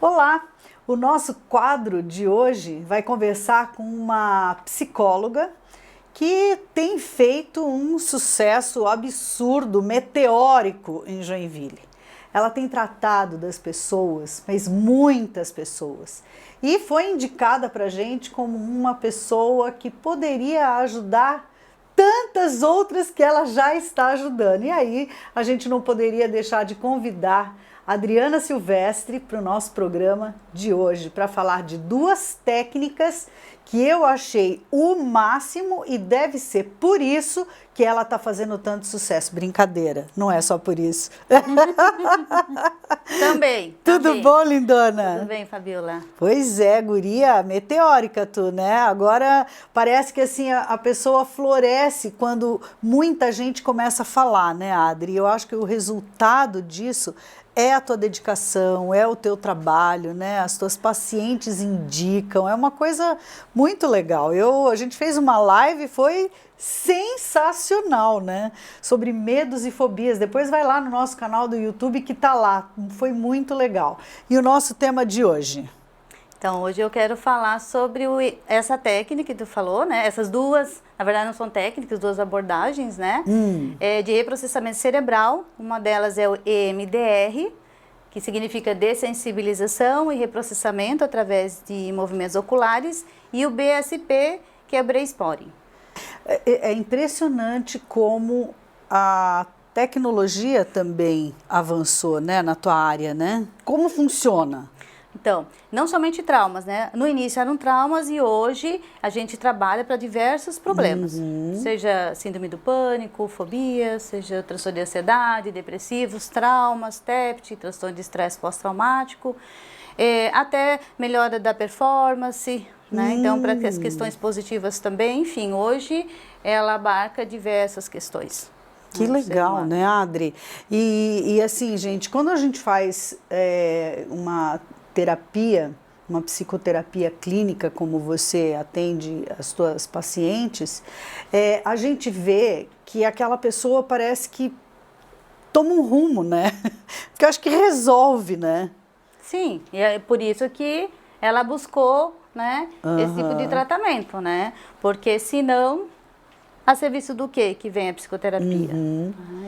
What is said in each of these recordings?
Olá! O nosso quadro de hoje vai conversar com uma psicóloga que tem feito um sucesso absurdo, meteórico em Joinville. Ela tem tratado das pessoas, mas muitas pessoas, e foi indicada para a gente como uma pessoa que poderia ajudar tantas outras que ela já está ajudando. E aí a gente não poderia deixar de convidar a Adriana Silvestre para o nosso programa de hoje, para falar de duas técnicas que eu achei o máximo e deve ser por isso que ela está fazendo tanto sucesso. Brincadeira, não é só por isso. Também. Tudo bom, lindona? Tudo bem, Fabiola? Pois é, guria, meteórica tu, né? Agora parece que assim a pessoa floresce quando muita gente começa a falar, né, Adri? Eu acho que o resultado disso é a tua dedicação, é o teu trabalho, né? As tuas pacientes indicam, é uma coisa muito legal. A gente fez uma live, foi sensacional, né? Sobre medos e fobias. Depois vai lá no nosso canal do YouTube que tá lá, foi muito legal. E o nosso tema de hoje? Então, hoje eu quero falar sobre essa técnica que tu falou, né? Essas duas, na verdade não são técnicas, duas abordagens, né? De reprocessamento cerebral. Uma delas é o EMDR, que significa dessensibilização e reprocessamento através de movimentos oculares, e o BSP, que é Brain Spotting. É impressionante como a tecnologia também avançou, né, na tua área, né? Como funciona? Então, não somente traumas, né? No início eram traumas e hoje a gente trabalha para diversos problemas. Seja síndrome do pânico, fobia, seja transtorno de ansiedade, depressivos, traumas, TEPT, transtorno de estresse pós-traumático, até melhora da performance, né? Então, para as questões positivas também, enfim, hoje ela abarca diversas questões. Que legal, né, Adri? E assim, gente, quando a gente faz uma terapia, uma psicoterapia clínica, como você atende as suas pacientes, a gente vê que aquela pessoa parece que toma um rumo, né? Porque eu acho que resolve, né? Sim, e é por isso que ela buscou, né, esse tipo de tratamento, né? Porque senão, a serviço do quê que vem a psicoterapia?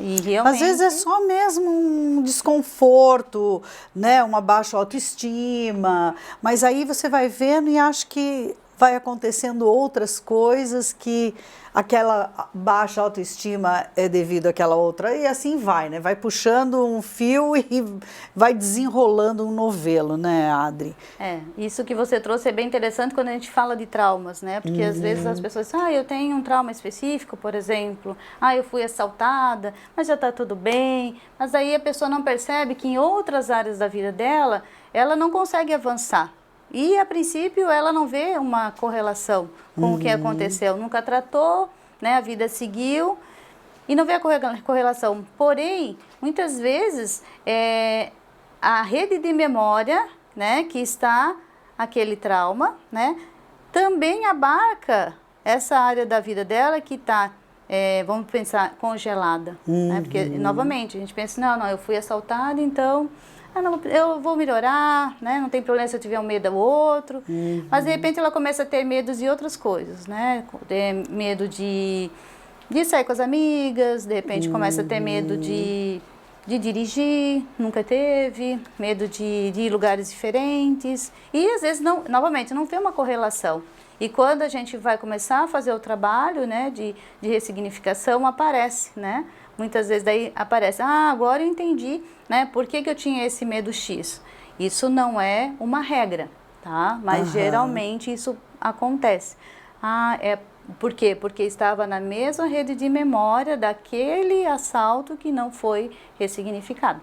E realmente... Às vezes é só mesmo um desconforto, né, uma baixa autoestima, mas aí você vai vendo e acha que vai acontecendo outras coisas, que aquela baixa autoestima é devido àquela outra, e assim vai, né? Vai puxando um fio e vai desenrolando um novelo, né, Adri? Isso que você trouxe é bem interessante quando a gente fala de traumas, né? Porque às vezes as pessoas dizem, eu tenho um trauma específico, por exemplo, eu fui assaltada, mas já tá tudo bem. Mas aí a pessoa não percebe que em outras áreas da vida dela, ela não consegue avançar. E, a princípio, ela não vê uma correlação com o que aconteceu. Nunca tratou, né? A vida seguiu e não vê a correlação. Porém, muitas vezes, a rede de memória, né, que está aquele trauma, né, também abarca essa área da vida dela que está, vamos pensar, congelada. Né? Porque, novamente, a gente pensa, não, eu fui assaltada, então... eu vou melhorar, né? Não tem problema se eu tiver um medo ao outro. Mas, de repente, ela começa a ter medos de outras coisas, né? Ter medo de sair com as amigas, de repente começa a ter medo de dirigir, nunca teve, medo de ir em lugares diferentes. E, às vezes, novamente, não tem uma correlação. E quando a gente vai começar a fazer o trabalho, né, de ressignificação, aparece, né? Muitas vezes daí aparece, agora eu entendi, né, por que eu tinha esse medo X. Isso não é uma regra, tá? Mas geralmente isso acontece. Por quê? Porque estava na mesma rede de memória daquele assalto que não foi ressignificado.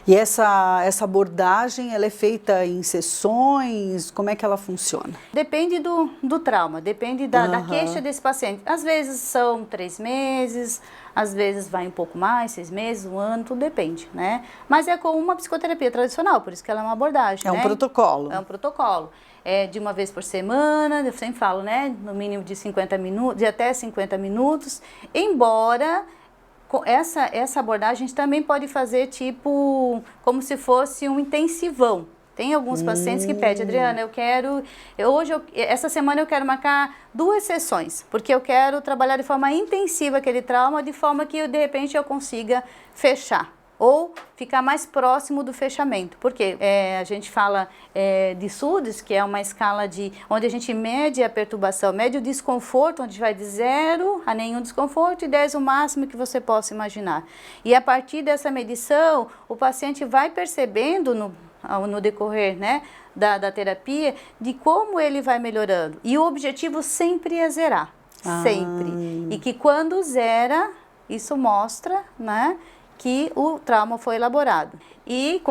E essa abordagem, ela é feita em sessões? Como é que ela funciona? Depende do trauma, depende da queixa desse paciente. Às vezes são 3 meses, às vezes vai um pouco mais, 6 meses, 1 ano, tudo depende, né? Mas é como uma psicoterapia tradicional, por isso que ela é uma abordagem, né? Um protocolo. É um protocolo. De uma vez por semana, eu sempre falo, né? No mínimo de 50 minutos, de até 50 minutos, embora essa abordagem a gente também pode fazer tipo, como se fosse um intensivão. Tem alguns pacientes que pedem, Adriana, essa semana eu quero marcar 2 sessões, porque eu quero trabalhar de forma intensiva aquele trauma, de forma que de repente eu consiga fechar. Ou ficar mais próximo do fechamento. Porque a gente fala de SUDES, que é uma escala onde a gente mede a perturbação, mede o desconforto, onde vai de 0 a nenhum desconforto e 10 o máximo que você possa imaginar. E a partir dessa medição, o paciente vai percebendo no decorrer, né, da terapia, de como ele vai melhorando. E o objetivo sempre é zerar. Sempre. E que quando zera, isso mostra, né, que o trauma foi elaborado. E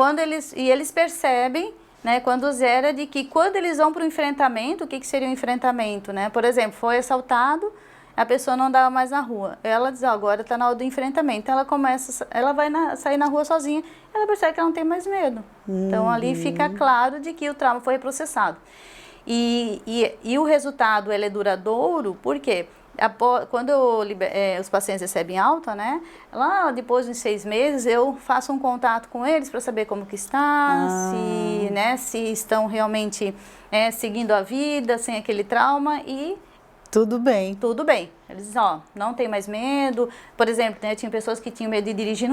eles percebem, né, quando zera, de que quando eles vão para o enfrentamento, o que seria um enfrentamento, né? Por exemplo, foi assaltado, a pessoa não andava mais na rua. Ela diz, agora está na hora do enfrentamento. Ela vai sair na rua sozinha, ela percebe que ela não tem mais medo. Então ali fica claro de que o trauma foi reprocessado. E o resultado ele é duradouro, por quê? Quando os pacientes recebem alta, né? Lá depois de 6 meses eu faço um contato com eles para saber como que está, se estão realmente seguindo a vida sem aquele trauma e tudo bem. Tudo bem. Eles dizem, não tem mais medo. Por exemplo, né, tinha pessoas que tinham medo de dirigir,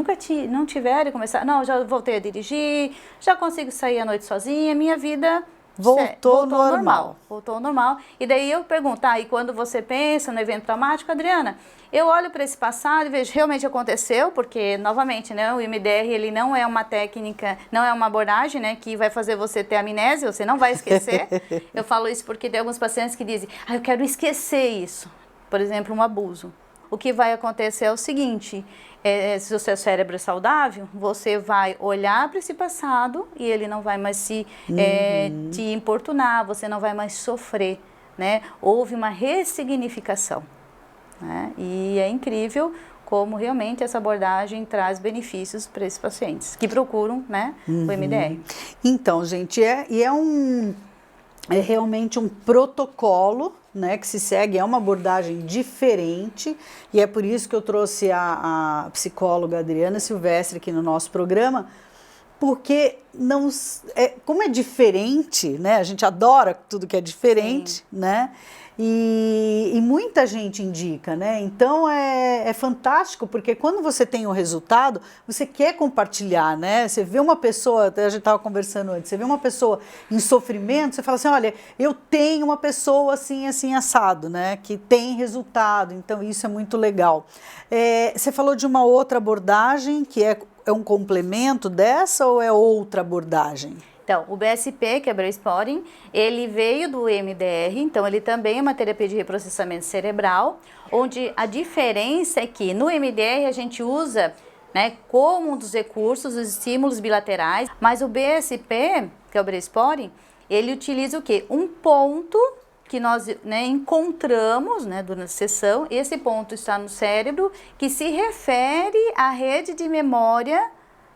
não tiveram, não, já voltei a dirigir, já consigo sair à noite sozinha, minha vida voltou ao normal. Voltou ao normal. E daí eu pergunto, e quando você pensa no evento traumático, Adriana, eu olho para esse passado e vejo, realmente aconteceu, porque, novamente, né, o IMDR, ele não é uma técnica, não é uma abordagem, né, que vai fazer você ter amnésia, você não vai esquecer. Eu falo isso porque tem alguns pacientes que dizem, eu quero esquecer isso. Por exemplo, um abuso. O que vai acontecer é o seguinte, se o seu cérebro é saudável, você vai olhar para esse passado e ele não vai mais te importunar, você não vai mais sofrer, né? Houve uma ressignificação, né? E é incrível como realmente essa abordagem traz benefícios para esses pacientes que procuram, né, o MDR. Então, gente, é realmente um protocolo, né, que se segue, é uma abordagem diferente e é por isso que eu trouxe a psicóloga Adriana Silvestre aqui no nosso programa, porque como é diferente, né, a gente adora tudo que é diferente, sim, né, e muita gente indica, né, então é fantástico, porque quando você tem um resultado, você quer compartilhar, né, você vê uma pessoa, a gente estava conversando antes, você vê uma pessoa em sofrimento, você fala assim, olha, eu tenho uma pessoa assim, assim, assado, né, que tem resultado, então isso é muito legal. Você falou de uma outra abordagem, que é um complemento dessa ou é outra abordagem? Então, o BSP, que é Brain Spotting, ele veio do MDR, então ele também é uma terapia de reprocessamento cerebral, onde a diferença é que no MDR a gente usa, né, como um dos recursos os estímulos bilaterais, mas o BSP, que é o Brain Spotting, ele utiliza o quê? Um ponto que nós, né, encontramos, né, durante a sessão, esse ponto está no cérebro, que se refere à rede de memória,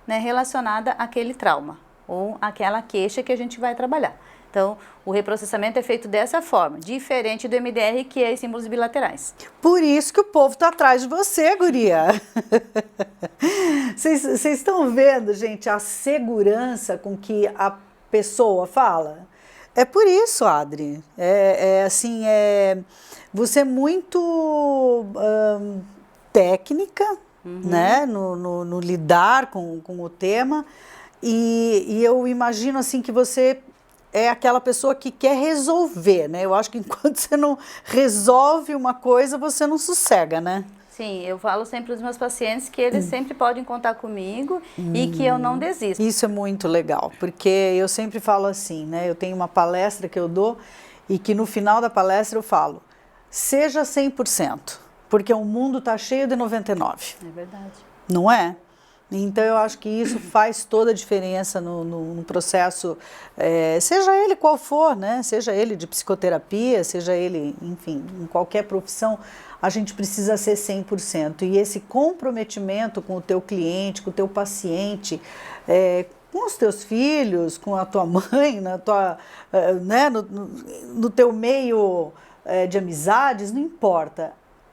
né, relacionada àquele trauma ou aquela queixa que a gente vai trabalhar. Então, o reprocessamento é feito dessa forma, diferente do MDR, que é símbolos bilaterais. Por isso que o povo está atrás de você, guria. Vocês estão vendo, gente, a segurança com que a pessoa fala? É por isso, Adri. Você é muito técnica, né, no lidar com o tema. E eu imagino assim que você é aquela pessoa que quer resolver, né? Eu acho que enquanto você não resolve uma coisa, você não sossega, né? Sim, eu falo sempre para os meus pacientes que eles sempre podem contar comigo e que eu não desisto. Isso é muito legal, porque eu sempre falo assim, né? Eu tenho uma palestra que eu dou e que no final da palestra eu falo, seja 100%, porque o mundo está cheio de 99%. É verdade. Não é? Então, eu acho que isso faz toda a diferença no processo, seja ele qual for, né? Seja ele de psicoterapia, seja ele, enfim, em qualquer profissão, a gente precisa ser 100%. E esse comprometimento com o teu cliente, com o teu paciente, com os teus filhos, com a tua mãe, né? no teu meio de amizades, não importa.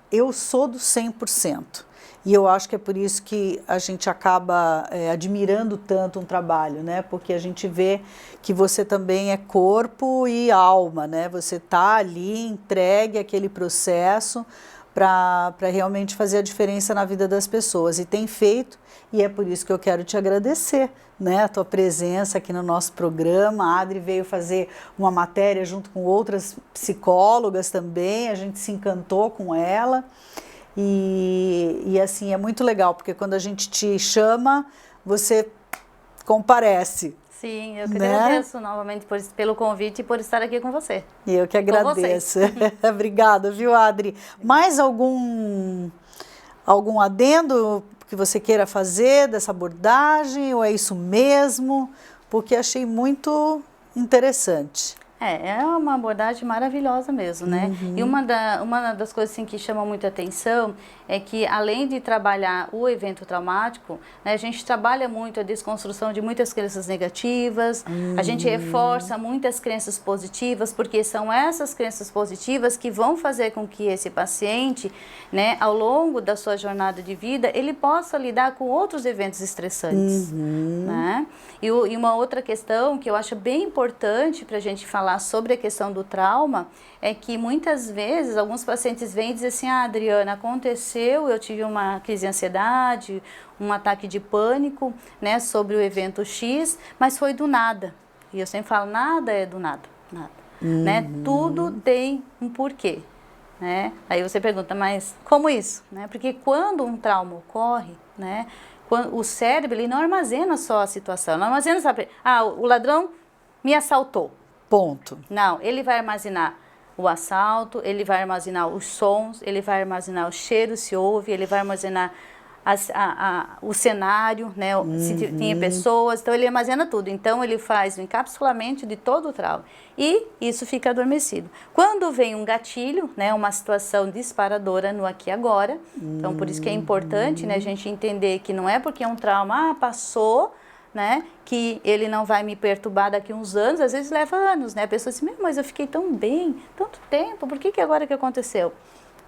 Eu sou do 100%. E eu acho que é por isso que a gente acaba admirando tanto um trabalho, né? Porque a gente vê que você também é corpo e alma, né? Você está ali entregue àquele processo para realmente fazer a diferença na vida das pessoas. E tem feito, e é por isso que eu quero te agradecer, né? A tua presença aqui no nosso programa. A Adri veio fazer uma matéria junto com outras psicólogas também, a gente se encantou com ela. E assim, é muito legal, porque quando a gente te chama, você comparece. Sim, eu que agradeço novamente pelo convite e por estar aqui com você. E eu que agradeço. Obrigada, viu, Adri? Mais algum adendo que você queira fazer dessa abordagem, ou é isso mesmo? Porque achei muito interessante. É uma abordagem maravilhosa mesmo, né? E uma das coisas assim, que chama muita atenção é que, além de trabalhar o evento traumático, né, a gente trabalha muito a desconstrução de muitas crenças negativas, a gente reforça muitas crenças positivas, porque são essas crenças positivas que vão fazer com que esse paciente, né, ao longo da sua jornada de vida, ele possa lidar com outros eventos estressantes, né? E uma outra questão que eu acho bem importante para a gente falar sobre a questão do trauma é que muitas vezes alguns pacientes vêm e dizem assim: ah, Adriana, aconteceu, eu tive uma crise de ansiedade, um ataque de pânico, né, sobre o evento X, mas foi do nada. E eu sempre falo, nada é do nada, nada, né? Tudo tem um porquê, né? Aí você pergunta, mas como isso, né? Porque quando um trauma ocorre, né, o cérebro, ele não armazena só a situação, não armazena, sabe? Ah, o ladrão me assaltou. Ponto. Não, ele vai armazenar o assalto, ele vai armazenar os sons, ele vai armazenar o cheiro, se ouve, ele vai armazenar o cenário, né, se tinha pessoas, então ele armazena tudo. Então ele faz o encapsulamento de todo o trauma e isso fica adormecido. Quando vem um gatilho, né, uma situação disparadora no aqui e agora, então por isso que é importante, né, a gente entender que não é porque é um trauma, passou, né, que ele não vai me perturbar daqui a uns anos, às vezes leva anos, né, a pessoa diz, mas eu fiquei tão bem, tanto tempo, por que agora que aconteceu?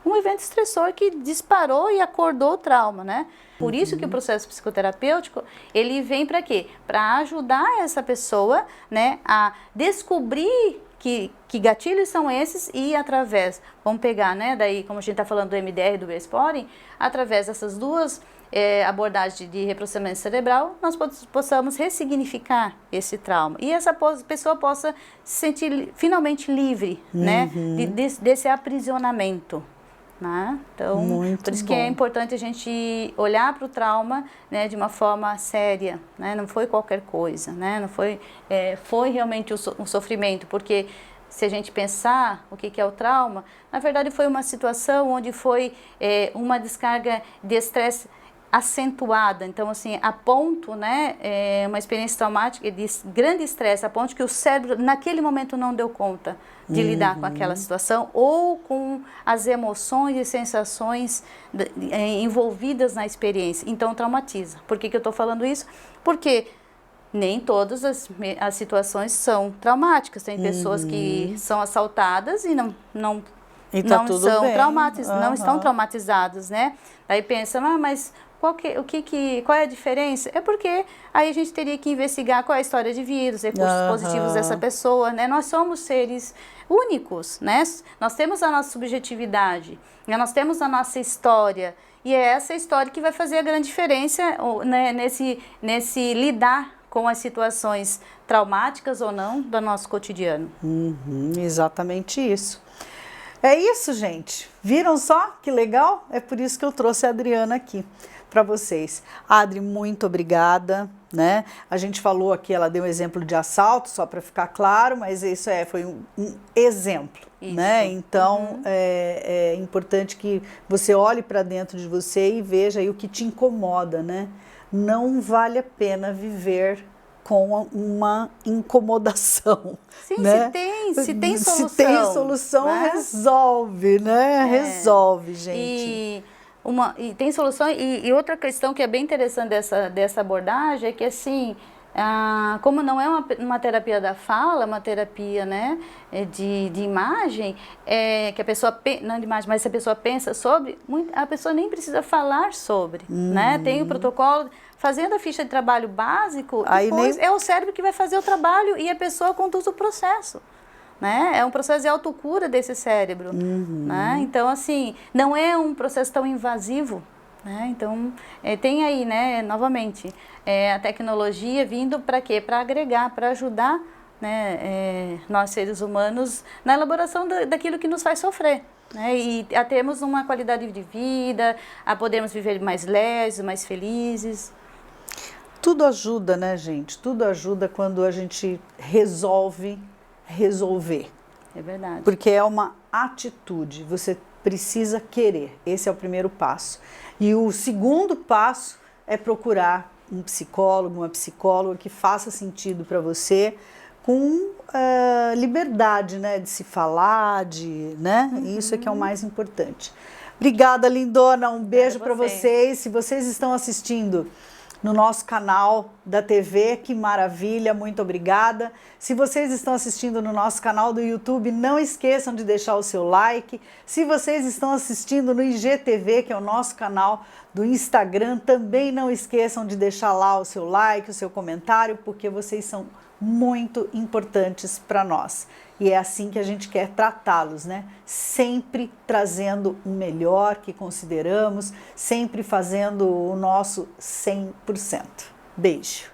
Um evento estressor que disparou e acordou o trauma, né? Por isso que o processo psicoterapêutico, ele vem para quê? Para ajudar essa pessoa, né, a descobrir que gatilhos são esses e através, vamos pegar, né, daí como a gente está falando do MDR e do Brain-Spotting, através dessas duas abordagens de reprocessamento cerebral, nós possamos ressignificar esse trauma e essa pessoa possa se sentir finalmente livre, né, desse aprisionamento. Né? Então, muito por isso bom. que é importante a gente olhar para o trauma, né, de uma forma séria, né? Não foi qualquer coisa, né? Não foi, foi realmente um sofrimento, porque se a gente pensar o que é o trauma, na verdade foi uma situação onde foi uma descarga de estresse acentuada, então assim, a ponto, né, uma experiência traumática de grande estresse, a ponto que o cérebro naquele momento não deu conta de lidar com aquela situação ou com as emoções e sensações envolvidas na experiência, então traumatiza. Por que eu estou falando isso? Porque nem todas as situações são traumáticas, tem pessoas que são assaltadas e não tá são traumatizadas, não estão traumatizadas, né? Aí pensa, mas qual é a diferença? É porque aí a gente teria que investigar qual é a história de vida, os recursos positivos dessa pessoa, né? Nós somos seres únicos, né? Nós temos a nossa subjetividade, né? Nós temos a nossa história, e é essa história que vai fazer a grande diferença, né, nesse lidar com as situações traumáticas ou não do nosso cotidiano. Exatamente isso. É isso, gente. Viram só que legal? É por isso que eu trouxe a Adriana aqui para vocês. Adri, muito obrigada, né? A gente falou aqui, ela deu um exemplo de assalto, só para ficar claro, mas isso foi um exemplo, isso, né? Então, é importante que você olhe para dentro de você e veja aí o que te incomoda, né? Não vale a pena viver com uma incomodação. Sim, né? se tem solução. Se tem solução, né? Resolve, né? Resolve, gente. E tem solução. E outra questão que é bem interessante dessa abordagem é que, assim, como não é uma terapia da fala, uma terapia, né, de imagem, que a pessoa, não de imagem, mas se a pessoa pensa sobre, a pessoa nem precisa falar sobre, né? Tem o protocolo, fazendo a ficha de trabalho básico, depois é o cérebro que vai fazer o trabalho e a pessoa conduz o processo. Né? É um processo de autocura desse cérebro. Né? Então, assim, não é um processo tão invasivo. Né? Então, tem aí, né, novamente, a tecnologia vindo para quê? Para agregar, para ajudar, né, nós seres humanos na elaboração daquilo que nos faz sofrer. Né? E a termos uma qualidade de vida, a podermos viver mais leves, mais felizes. Tudo ajuda, né, gente? Tudo ajuda quando a gente resolver. É verdade. Porque é uma atitude, você precisa querer. Esse é o primeiro passo. E o segundo passo é procurar um psicólogo, uma psicóloga que faça sentido para você, com liberdade, né, de se falar, né? Isso é que é o mais importante. Obrigada, lindona. Um beijo para vocês. Se vocês estão assistindo no nosso canal da TV, que maravilha, muito obrigada. Se vocês estão assistindo no nosso canal do YouTube, não esqueçam de deixar o seu like. Se vocês estão assistindo no IGTV, que é o nosso canal do Instagram, também não esqueçam de deixar lá o seu like, o seu comentário, porque vocês são muito importantes para nós. E é assim que a gente quer tratá-los, né? Sempre trazendo o melhor que consideramos, sempre fazendo o nosso 100%. Beijo!